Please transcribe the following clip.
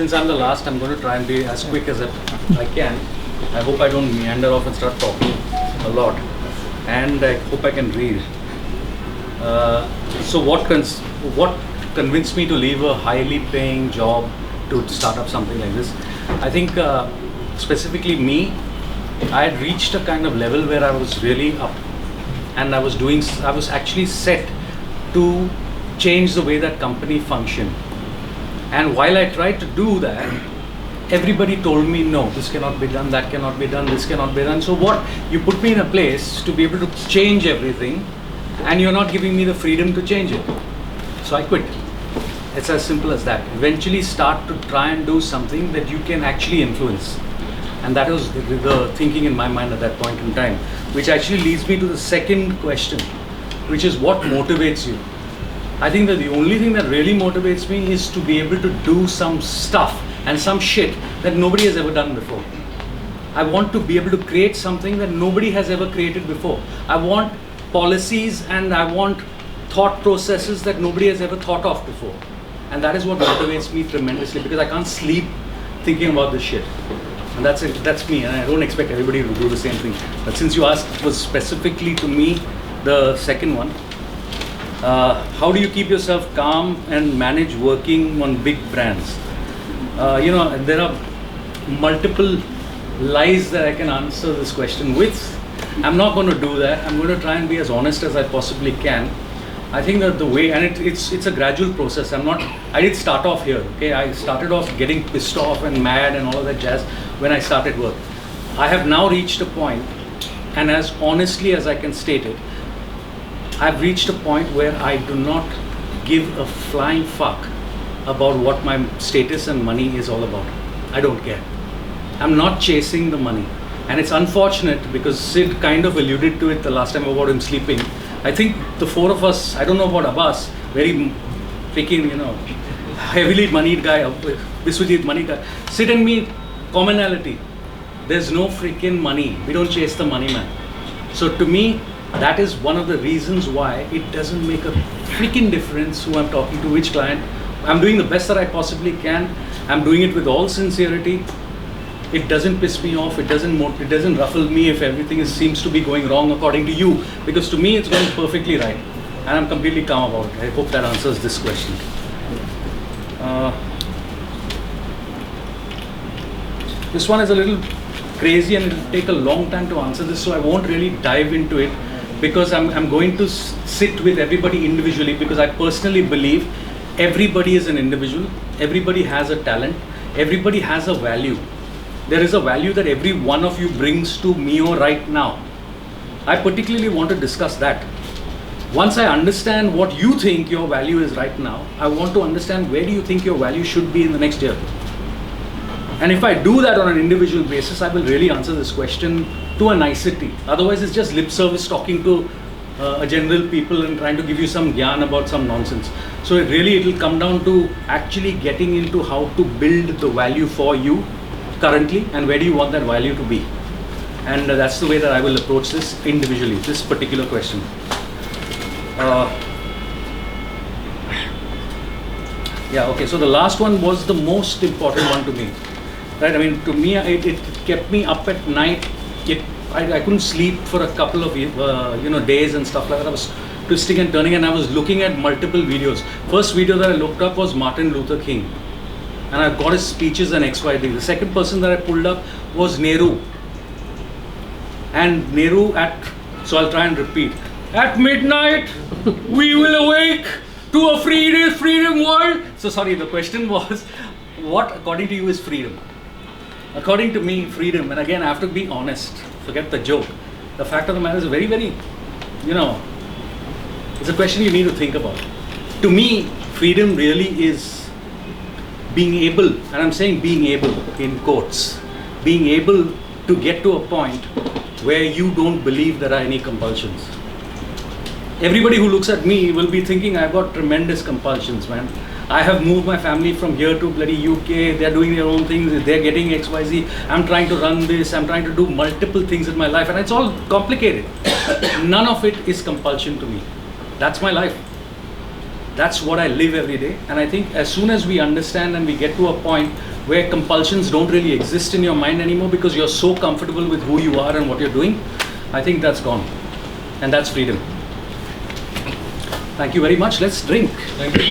since I'm the last, I'm going to try and be as quick as I can. I hope I don't meander off and start talking a lot. And I hope I can read. So what convinced me to leave a highly paying job to start up something like this? I think specifically me, I had reached a kind of level where I was really up, and I was actually set to change the way that company functioned. And while I tried to do that, everybody told me, no, this cannot be done, that cannot be done, this cannot be done. So what? You put me in a place to be able to change everything, and you're not giving me the freedom to change it. So I quit. It's as simple as that. Eventually start to try and do something that you can actually influence. And that was the thinking in my mind at that point in time, which actually leads me to the second question, which is what motivates you? I think that the only thing that really motivates me is to be able to do some stuff and some shit that nobody has ever done before. I want to be able to create something that nobody has ever created before. I want policies and I want thought processes that nobody has ever thought of before. And that is what motivates me tremendously, because I can't sleep thinking about this shit. And that's it, that's me, and I don't expect everybody to do the same thing. But since you asked, it was specifically to me, the second one. How do you keep yourself calm and manage working on big brands? There are multiple lies that I can answer this question with. I'm not going to do that. I'm going to try and be as honest as I possibly can. I think that the way, and it's a gradual process. I did start off here, okay? I started off getting pissed off and mad and all of that jazz when I started work. I have now reached a point, and as honestly as I can state it, I've reached a point where I do not give a flying fuck about what my status and money is all about. I don't care. I'm not chasing the money. And it's unfortunate because Sid kind of alluded to it the last time about him sleeping. I think the four of us, I don't know about Abbas, very freaking, heavily moneyed guy, Viswajit money guy. Sid and me, commonality. There's no freaking money. We don't chase the money, man. So to me, that is one of the reasons why it doesn't make a freaking difference who I'm talking to, which client. I'm doing the best that I possibly can. I'm doing it with all sincerity. It doesn't piss me off. It doesn't ruffle me if everything seems to be going wrong according to you, because to me it's going perfectly right, and I'm completely calm about it. I hope that answers this question. This one is a little crazy and it'll take a long time to answer this, so I won't really dive into it, because I'm going to sit with everybody individually, because I personally believe everybody is an individual, everybody has a talent, everybody has a value. There is a value that every one of you brings to Mio right now. I particularly want to discuss that. Once I understand what you think your value is right now, I want to understand where do you think your value should be in the next year. And if I do that on an individual basis, I will really answer this question to a nicety. Otherwise, it's just lip service talking to a general people and trying to give you some gyan about some nonsense. So it will come down to actually getting into how to build the value for you currently, and where do you want that value to be. And that's the way that I will approach this individually, this particular question. So the last one was the most important one to me. Right, I mean, to me, it kept me up at night. I couldn't sleep for a couple of days and stuff like that. I was twisting and turning, and I was looking at multiple videos. First video that I looked up was Martin Luther King, and I got his speeches and XYZ. The second person that I pulled up was Nehru. And Nehru so I'll try and repeat. At midnight, we will awake to a freedom world. So sorry, the question was, what according to you is freedom? According to me, freedom, and again I have to be honest, forget the joke. The fact of the matter is very, very, it's a question you need to think about. To me, freedom really is being able, and I'm saying being able in quotes, being able to get to a point where you don't believe there are any compulsions. Everybody who looks at me will be thinking I've got tremendous compulsions, man. I have moved my family from here to bloody UK, they're doing their own things, they're getting XYZ, I'm trying to run this, I'm trying to do multiple things in my life, and it's all complicated. None of it is compulsion to me. That's my life. That's what I live every day, and I think as soon as we understand and we get to a point where compulsions don't really exist in your mind anymore because you're so comfortable with who you are and what you're doing, I think that's gone. And that's freedom. Thank you very much. Let's drink. Thank you.